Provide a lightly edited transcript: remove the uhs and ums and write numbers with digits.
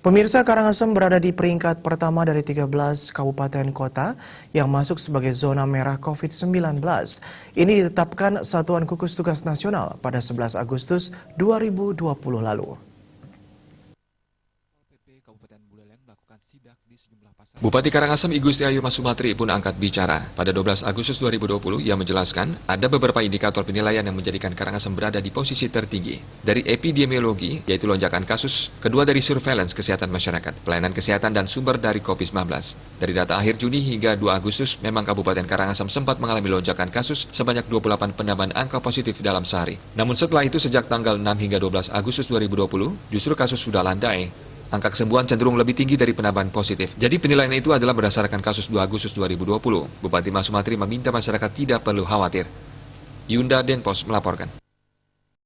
Pemirsa, Karangasem berada di peringkat pertama dari 13 kabupaten kota yang masuk sebagai zona merah COVID-19. Ini ditetapkan Satuan Gugus Tugas Nasional pada 11 Agustus 2020 lalu. Bupati Karangasem I Gusti Ayu Mas Sumatri pun angkat bicara. Pada 12 Agustus 2020, ia menjelaskan ada beberapa indikator penilaian yang menjadikan Karangasem berada di posisi tertinggi. Dari epidemiologi, yaitu lonjakan kasus, kedua dari surveillance kesehatan masyarakat, pelayanan kesehatan dan sumber dari COVID-19. Dari data akhir Juni hingga 2 Agustus, memang Kabupaten Karangasem sempat mengalami lonjakan kasus sebanyak 28 penambahan angka positif dalam sehari. Namun setelah itu sejak tanggal 6 hingga 12 Agustus 2020, justru kasus sudah landai. Angka kesembuhan cenderung lebih tinggi dari penambahan positif. Jadi penilaian itu adalah berdasarkan kasus 2 Agustus 2020. Bupati Mas Sumatri meminta masyarakat tidak perlu khawatir. Yunda Denpos melaporkan.